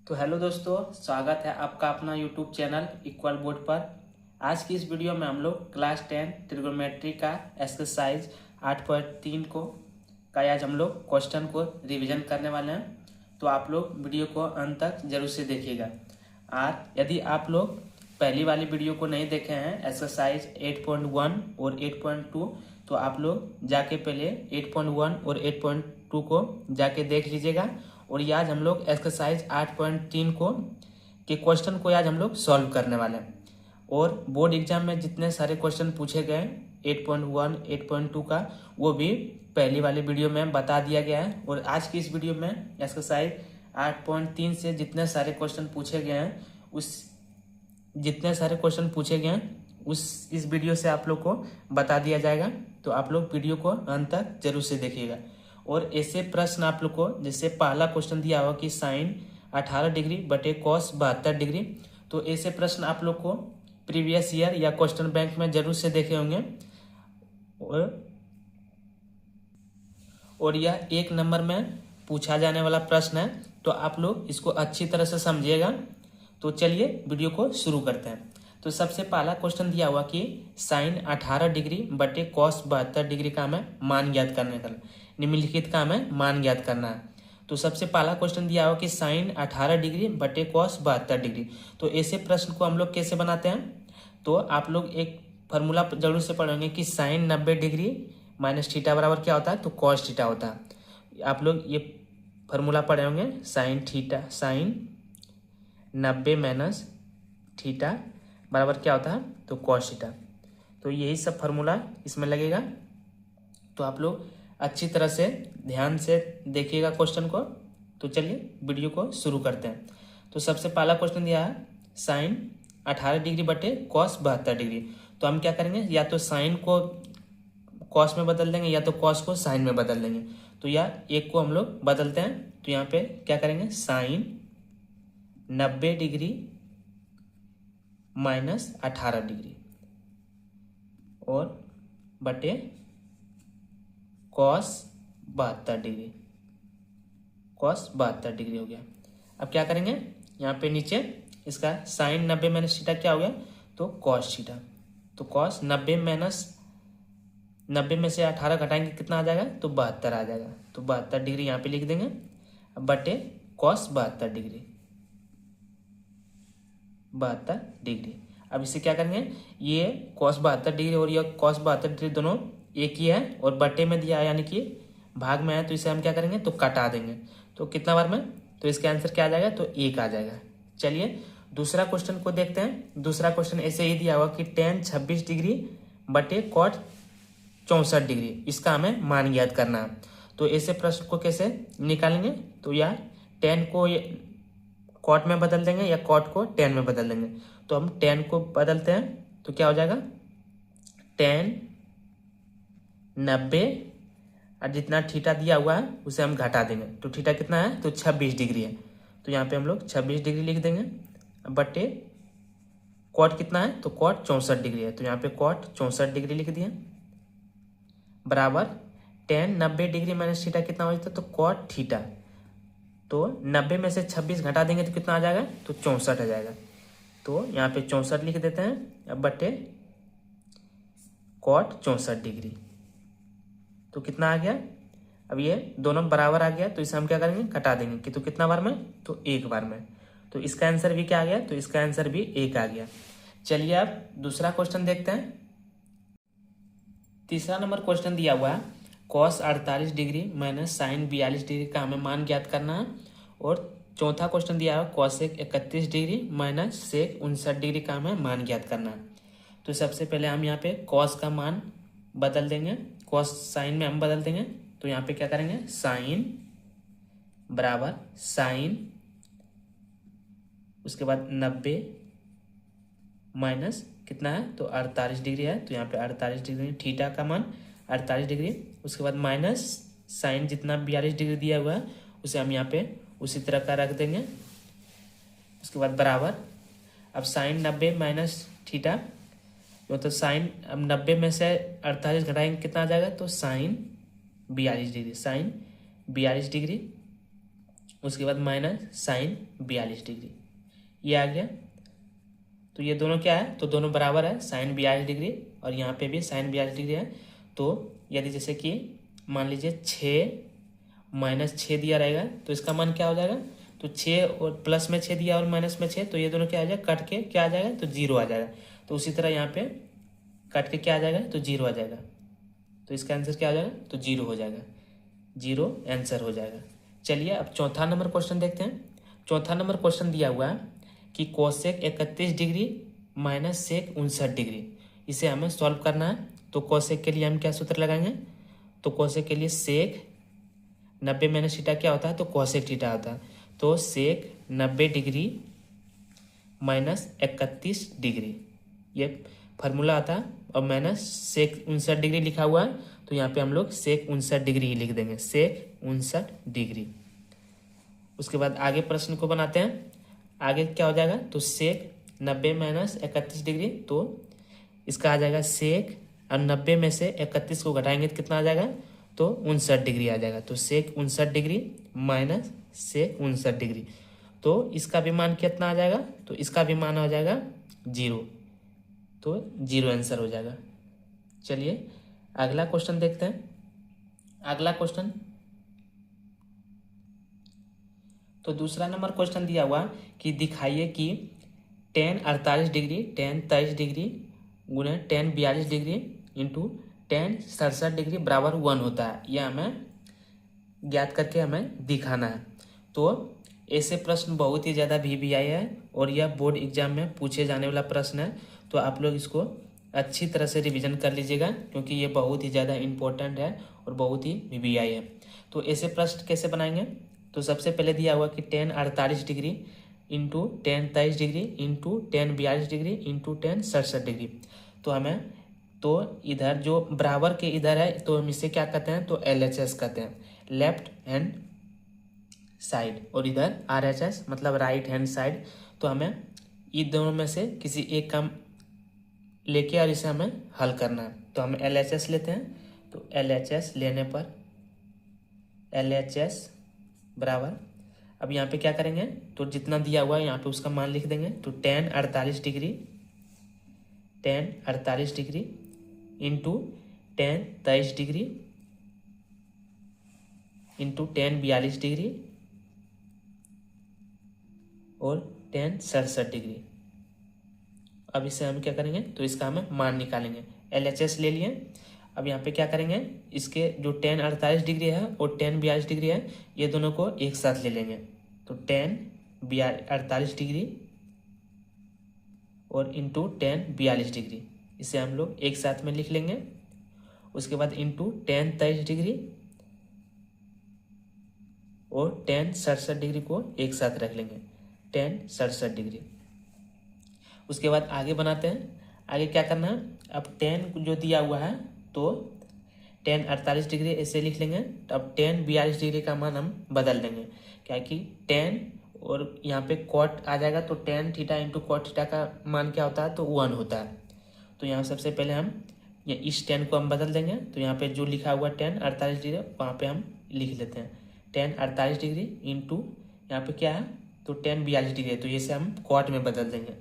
तो हेलो दोस्तों, स्वागत है आपका अपना यूट्यूब चैनल इक्वल बोर्ड पर। आज की इस वीडियो में हम लोग क्लास 10 ट्रिग्नोमेट्री का एक्सरसाइज 8.3 का आज हम लोग क्वेश्चन को रिवीजन करने वाले हैं। तो आप लोग वीडियो को अंत तक जरूर से देखिएगा। और यदि आप लोग पहली वाली वीडियो को नहीं देखे हैं एक्सरसाइज 8.1 और 8.2, तो आप लोग जाके पहले 8.1 और 8.2 को जाके देख लीजिएगा। और ये आज हम लोग एक्सरसाइज 8.3 के क्वेश्चन को आज हम लोग सॉल्व करने वाले हैं। और बोर्ड एग्जाम में जितने सारे क्वेश्चन पूछे गए 8.1 8.2 का, वो भी पहली वाली वीडियो में बता दिया गया है। और आज की इस वीडियो में एक्सरसाइज 8.3 से जितने सारे क्वेश्चन पूछे गए हैं उस इस वीडियो से आप लोग को बता दिया जाएगा। तो आप लोग वीडियो को अंत तक जरूर से देखिएगा। और ऐसे प्रश्न आप लोग को, जैसे पहला क्वेश्चन दिया हुआ कि साइन 18 डिग्री बटे कॉस 72 डिग्री, तो ऐसे प्रश्न आप लोग को प्रीवियस ईयर या क्वेश्चन बैंक में जरूर से देखे होंगे। और यह 1 नंबर में पूछा जाने वाला प्रश्न है, तो आप लोग इसको अच्छी तरह से समझिएगा। तो चलिए वीडियो को शुरू करते हैं। तो सबसे पहला क्वेश्चन दिया हुआ कि साइन 18 डिग्री बटे कॉस 72 डिग्री का हमें मान ज्ञात करने का, निम्नलिखित का हमें मान ज्ञात करना है। तो सबसे पहला क्वेश्चन दिया हुआ कि साइन 18 डिग्री बटे कॉस 72 डिग्री। तो ऐसे प्रश्न को हम लोग कैसे बनाते हैं, तो आप लोग एक फार्मूला जरूर से पढ़ेंगे कि साइन 90 डिग्री माइनस थीटा बराबर क्या होता है, तो कॉस थीटा होता है। आप लोग ये फार्मूला पढ़े होंगे, साइन 90 माइनस थीटा बराबर क्या होता है, तो कॉस थीटा। तो यही सब फार्मूला इसमें लगेगा। तो आप लोग अच्छी तरह से ध्यान से देखिएगा क्वेश्चन को। तो चलिए वीडियो को शुरू करते हैं। तो सबसे पहला क्वेश्चन दिया है साइन 18 डिग्री बटे कॉस 72 डिग्री। तो हम क्या करेंगे, या तो साइन को कॉस में बदल देंगे या तो कॉस को साइन में बदल देंगे। तो या एक को हम लोग बदलते हैं। तो यहाँ पे क्या करेंगे, साइन 90 डिग्री माइनस 18 डिग्री और बटे कॉस 72 डिग्री, कॉस 72 डिग्री हो गया। अब क्या करेंगे, यहाँ पे नीचे इसका साइन 90 माइनस थीटा क्या हो गया, तो कॉस थीटा। तो कॉस 90 माइनस 90 में से 18 घटाएंगे कितना आ जाएगा, तो 72 आ जाएगा। तो 72 डिग्री यहाँ पे लिख देंगे। अब बटे कॉस 72 डिग्री, 72 डिग्री। अब इसे क्या करेंगे, ये कॉस 72 डिग्री और ये कॉस 72 डिग्री दोनों एक ही है और बटे में दिया है, यानी कि भाग में है। तो इसे हम क्या करेंगे, तो कटा देंगे। तो कितना बार में, तो इसका आंसर क्या आ जाएगा, तो 1 आ जाएगा। चलिए दूसरा क्वेश्चन को देखते हैं। दूसरा क्वेश्चन ऐसे ही दिया हुआ कि टेन 26 डिग्री बटे कॉट 64 डिग्री, इसका हमें मान ज्ञात करना है। तो ऐसे प्रश्न को कैसे निकालेंगे, तो यार टेन को कॉट में बदल देंगे या कॉट को टेन में बदल देंगे। तो हम टेन को बदलते हैं, तो क्या हो जाएगा, टेन 90 और जितना थीटा दिया हुआ है उसे हम घटा देंगे। तो थीटा कितना है, तो 26 डिग्री है। तो यहाँ पे हम लोग 26 डिग्री लिख देंगे। बटे कॉट कितना है, तो कॉट 64 डिग्री है। तो यहाँ पे कॉट 64 डिग्री लिख दिए बराबर टेन 90 डिग्री माइनस थीटा कितना हो जाता है, तो कॉट थीटा। तो 90 में से 26 घटा देंगे तो कितना आ जाएगा, तो 64 आ जाएगा। तो यहाँ पे 64 लिख देते हैं। अब बटे कॉट 64 डिग्री, तो कितना आ गया, अब ये दोनों बराबर आ गया। तो इसे हम क्या करेंगे, कटा देंगे कि तो कितना बार में, तो 1 बार में। तो इसका आंसर भी क्या आ गया, तो इसका आंसर भी 1 आ गया। चलिए अब दूसरा क्वेश्चन देखते हैं। तीसरा नंबर क्वेश्चन दिया हुआ है cos 48 degree minus sine 42 degree का हमें मान ज्ञात करना है। और चौथा क्वेश्चन दिया हुआ cosec 31 degree minus sec 59 degree का हमें मान ज्ञात करना है। तो सबसे पहले हम यहाँ पे कॉस का मान बदल देंगे, कॉस साइन में हम बदल देंगे। तो यहाँ पे क्या करेंगे, साइन बराबर साइन, उसके बाद 90 माइनस कितना है, तो 48 डिग्री है। तो यहाँ पे 48 डिग्री थीटा का मान 48 डिग्री, उसके बाद माइनस साइन जितना 42 डिग्री दिया हुआ है उसे हम यहाँ पे उसी तरह का रख देंगे। उसके बाद बराबर अब साइन 90 माइनस थीटा, तो साइन अब 90 में से 48 घटाएंगे कितना आ जाएगा, तो साइन 42 डिग्री, साइन 42 डिग्री उसके बाद माइनस साइन 42 डिग्री, ये आ गया। तो ये दोनों क्या है, तो दोनों बराबर है, साइन 42 डिग्री और यहाँ पे भी साइन 42 डिग्री है। तो यदि जैसे कि मान लीजिए 6 माइनस 6 दिया रहेगा तो इसका मान क्या हो जाएगा, तो 6 और प्लस में 6 दिया और माइनस में 6, तो ये दोनों क्या आ जाएगा, कट के क्या आ जाएगा, तो 0 आ जाएगा। तो उसी तरह यहाँ पे कट के क्या आ जाएगा, तो 0 आ जाएगा। तो इसका आंसर क्या हो जाएगा, तो 0 हो जाएगा, 0 आंसर हो जाएगा। चलिए अब चौथा नंबर क्वेश्चन देखते हैं। चौथा नंबर क्वेश्चन दिया हुआ है कि cosec 31 degree minus sec 59 degree, इसे हमें सॉल्व करना है। तो कोसेक के लिए हम क्या सूत्र लगाएंगे, तो कोसेक के लिए सेक 90 माइनस थीटा क्या होता है, तो कोसेक थीटा होता है। तो सेक 90 डिग्री माइनस 31 डिग्री, ये फार्मूला आता है। और माइनस सेक 59 डिग्री लिखा हुआ है, तो यहाँ पे हम लोग सेक 59 डिग्री ही लिख देंगे, सेक 59 डिग्री। उसके बाद आगे प्रश्न को बनाते हैं। आगे क्या हो जाएगा, तो सेक 90 माइनस 31 डिग्री, तो इसका आ जाएगा सेक, और 90 में से 31 को घटाएंगे तो कितना आ जाएगा, तो 59 डिग्री आ जाएगा। तो सेक 59 डिग्री माइनस सेक 59 डिग्री, तो इसका भी मान कितना आ जाएगा, तो इसका भी मान हो जाएगा 0, तो 0 आंसर हो जाएगा। चलिए अगला क्वेश्चन देखते हैं। अगला क्वेश्चन, तो दूसरा नंबर क्वेश्चन दिया हुआ कि दिखाइए कि tan 48 डिग्री tan 23 डिग्री गुणे tan 42 degree into tan 67 degree बराबर 1 होता है। यह हमें ज्ञात करके हमें दिखाना है। तो ऐसे प्रश्न बहुत ही ज़्यादा VBI है और यह बोर्ड एग्जाम में पूछे जाने वाला प्रश्न है। तो आप लोग इसको अच्छी तरह से रिवीजन कर लीजिएगा, क्योंकि ये बहुत ही ज़्यादा इम्पोर्टेंट है और बहुत ही VBI है। तो ऐसे प्रश्न कैसे बनाएंगे, तो सबसे पहले दिया हुआ कि tan 48 degree into tan 23 degree into tan 42 degree into tan 67 degree. तो हमें, तो इधर जो बराबर के इधर है, तो हम इसे क्या कहते हैं, तो LHS कहते हैं, लेफ्ट हैंड साइड, और इधर RHS मतलब राइट हैंड साइड। तो हमें इन दोनों में से किसी एक का लेके और इसे हमें हल करना है। तो हम LHS लेते हैं। तो LHS लेने पर LHS बराबर, अब यहाँ पे क्या करेंगे, तो जितना दिया हुआ है यहाँ पे उसका मान लिख देंगे। तो tan 48 degree into tan 23 degree into tan 42 degree और tan 67 डिग्री। अब इसे हम क्या करेंगे, तो इसका हमें मान निकालेंगे। LHS ले लिए। अब यहाँ पे क्या करेंगे, इसके जो tan 48 डिग्री है और tan 42 डिग्री है, ये दोनों को एक साथ ले लेंगे। तो tan 48 डिग्री और इंटू tan 42 डिग्री, इसे हम लोग एक साथ में लिख लेंगे। उसके बाद इंटू tan 23 डिग्री और tan 67 डिग्री को एक साथ रख लेंगे, tan 67 डिग्री। उसके बाद आगे बनाते हैं। आगे क्या करना है, अब tan जो दिया हुआ है, तो tan 48 डिग्री ऐसे लिख लेंगे। तो अब tan 42 डिग्री का मान हम बदल देंगे, क्या कि tan और यहाँ पे cot आ जाएगा। तो tan theta into cot theta का मान क्या होता है, तो 1 होता है। तो यहाँ सबसे पहले हम ये इस tan को हम बदल देंगे। तो यहाँ पे जो लिखा हुआ tan 48 डिग्री वहाँ पे हम लिख लेते हैं tan 48 डिग्री इंटू यहाँ पे क्या है, तो tan 42 डिग्री है, तो इसे हम cot में बदल देंगे।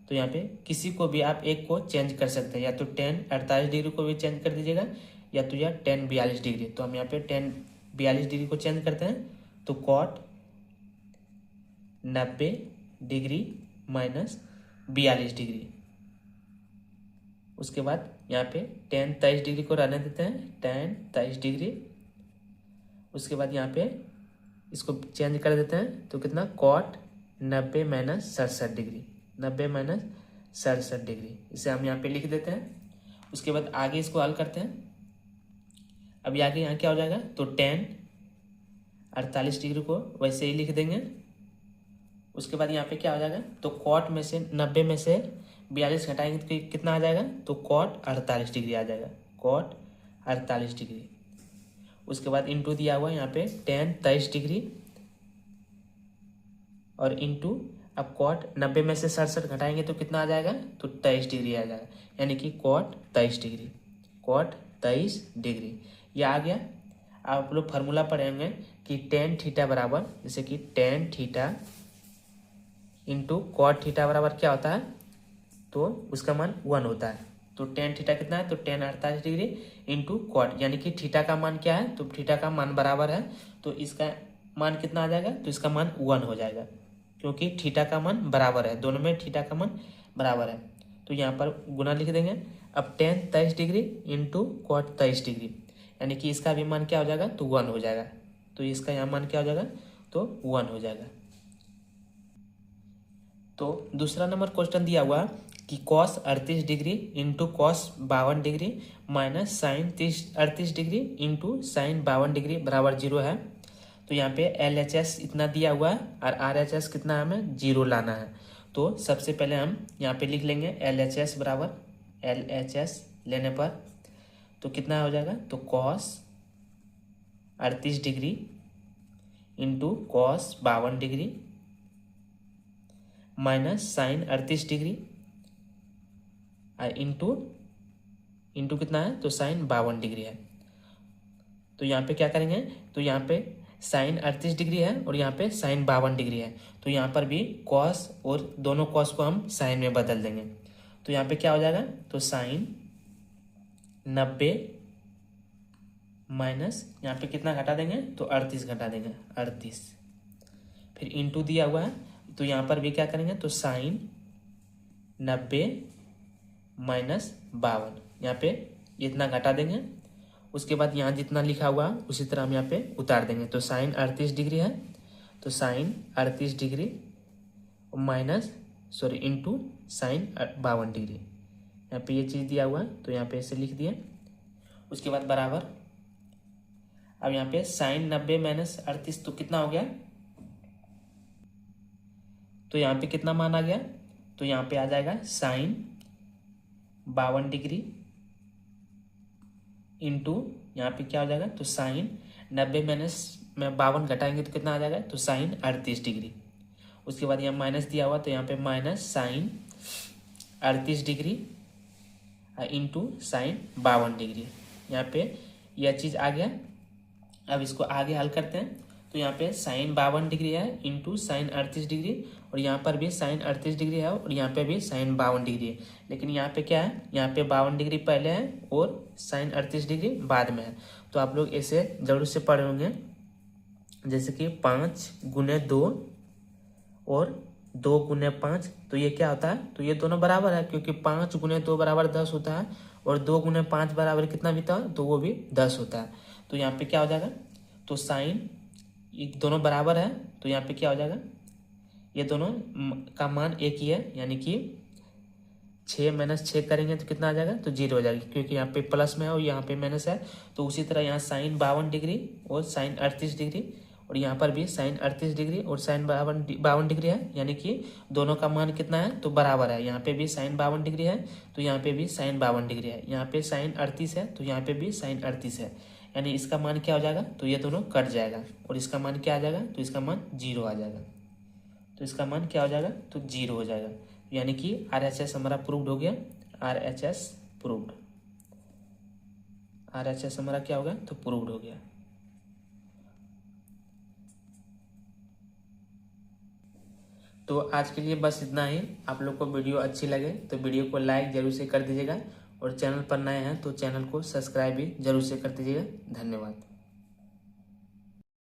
तो यहाँ पे किसी को भी आप एक को चेंज कर सकते हैं, या तो tan 48 डिग्री को भी चेंज कर दीजिएगा, या तो या tan 42 डिग्री। तो हम यहाँ पे tan 42 डिग्री को चेंज करते हैं। तो cot 90 डिग्री माइनस 42 डिग्री। उसके बाद यहाँ पे tan 23 डिग्री को रहने देते हैं, tan 23 डिग्री। उसके बाद यहाँ पे इसको चेंज कर देते हैं, तो कितना, cot 90 minus 67 degree, 90 minus 67 degree, इसे हम यहाँ पे लिख देते हैं। उसके बाद आगे इसको हल करते हैं। अभी आगे यहाँ क्या हो जाएगा, तो tan 48 डिग्री को वैसे ही लिख देंगे। उसके बाद यहाँ पे क्या हो जाएगा, तो cot में से 90 में से 42 घटाएंगे तो कितना आ जाएगा, तो cot 48 डिग्री आ जाएगा, cot 48 डिग्री। उसके बाद इंटू दिया हुआ यहाँ पे tan 23 डिग्री और इंटू, अब cot 90 में से 67 घटाएंगे तो कितना आ जाएगा, तो 23 डिग्री आ जाएगा, यानी कि cot 23 डिग्री, cot 23 डिग्री। यह आ गया। आप लोग फार्मूला पढ़ेंगे कि टेन थीटा बराबर, जैसे कि tan theta into cot theta बराबर क्या होता है, तो उसका मान 1 होता है। तो टेन थीटा कितना है, तो टेन 48 डिग्री इंटू कॉट, यानी कि थीटा का मान क्या है, तो थीटा का मान बराबर है, तो इसका मान कितना आ जाएगा, तो इसका मान 1 हो जाएगा, क्योंकि थीटा का मान बराबर है, दोनों में थीटा का मान बराबर है। तो यहाँ पर गुना लिख देंगे। अब tan 23 degree into cot 23 degree, यानी कि इसका भी मान क्या हो जाएगा, तो 1 हो जाएगा। तो इसका यहाँ मान क्या हो जाएगा, तो 1 हो जाएगा। तो दूसरा नंबर क्वेश्चन दिया हुआ कि cos 38 degree into cos 52 degree minus sine 38 degree into sine 52 degree बराबर 0 है। तो यहाँ पे LHS इतना दिया हुआ है और RHS कितना हमें 0 लाना है। तो सबसे पहले हम यहाँ पे लिख लेंगे LHS बराबर, LHS लेने पर तो कितना हो जाएगा, तो cos 38 degree into cos 52 degree minus sine 38 degree into कितना है, तो साइन 52 डिग्री है। तो यहाँ पे क्या करेंगे, तो यहाँ पे साइन 38 डिग्री है और यहाँ पे साइन 52 डिग्री है, तो यहाँ पर भी कॉस और दोनों कॉस को हम साइन में बदल देंगे। तो यहाँ पे क्या हो जाएगा, तो साइन 90 माइनस यहाँ पे कितना घटा देंगे, तो 38 घटा देंगे, 38, फिर इंटू दिया हुआ है, तो यहाँ पर भी क्या करेंगे, तो साइन 90 माइनस 52, यहाँ पे इतना घटा देंगे। उसके बाद यहाँ जितना लिखा हुआ उसी तरह हम यहाँ पे उतार देंगे। तो साइन 38 डिग्री है, तो sine 38 degree minus into sine 52 degree, यहाँ पे ये चीज़ दिया हुआ है, तो यहाँ पे ऐसे लिख दिए। उसके बाद बराबर, अब यहाँ पे साइन 90 माइनस 38 तो कितना हो गया, तो यहाँ पे कितना मान आ गया, तो यहाँ पे आ जाएगा साइन 52 डिग्री इंटू यहाँ पे क्या हो जाएगा, तो साइन 90 माइनस में 52 घटाएंगे तो कितना आ जाएगा, तो साइन 38 डिग्री। उसके बाद यहाँ माइनस दिया हुआ, तो यहाँ पे minus sine 38 degree into sine 52 degree, यहाँ पे यह चीज़ आ गया। अब इसको आगे हल करते हैं। तो यहाँ पे साइन 52 डिग्री है इंटू साइन 38 डिग्री, और यहाँ पर भी साइन 38 डिग्री है और यहाँ पे भी साइन 52 डिग्री है। लेकिन यहाँ पे क्या है, यहाँ पे 52 डिग्री पहले है और साइन 38 डिग्री बाद में है। तो आप लोग ऐसे जरूर से पढ़े होंगे, जैसे कि 5 गुने 2 और 2 गुने 5, तो ये क्या होता है, तो ये दोनों बराबर है, क्योंकि 5 गुने 2 बराबर 10 होता है और 2 गुने 5 बराबर कितना भी था, तो वो भी 10 होता है। तो यहाँ पे क्या हो जाएगा, तो साइन ये दोनों बराबर है, तो यहाँ पे क्या हो जाएगा, ये दोनों का मान एक ही है, यानी कि 6 माइनस 6 करेंगे तो कितना आ जाएगा, तो 0 हो जाएगा, क्योंकि यहाँ पे प्लस में है और यहाँ पे माइनस है। तो उसी तरह यहाँ साइन 52 डिग्री और साइन 38 डिग्री, और यहाँ पर भी साइन 38 डिग्री और साइन 52 डिग्री है, यानी कि दोनों का मान कितना है, तो बराबर है। यहाँ पे भी साइन 52 डिग्री है, तो यहाँ पे भी साइन 52 डिग्री है। यहाँ पे साइन 38 है, तो यहाँ पे भी साइन 38 है, यानी इसका मान क्या हो जाएगा, तो ये दोनों कट जाएगा और इसका मान क्या आ जाएगा, तो इसका मान 0 आ जाएगा। तो इसका मान क्या हो जाएगा, तो 0 हो जाएगा, यानी कि RHS हमारा प्रूव्ड हो गया। RHS प्रूव्ड, RHS हमारा क्या हो गया, तो प्रूव्ड हो गया। तो आज के लिए बस इतना ही। आप लोग को वीडियो अच्छी लगे तो वीडियो को लाइक जरूर से कर दीजिएगा, और चैनल पर नए हैं तो चैनल को सब्सक्राइब भी जरूर से कर दीजिएगा। धन्यवाद।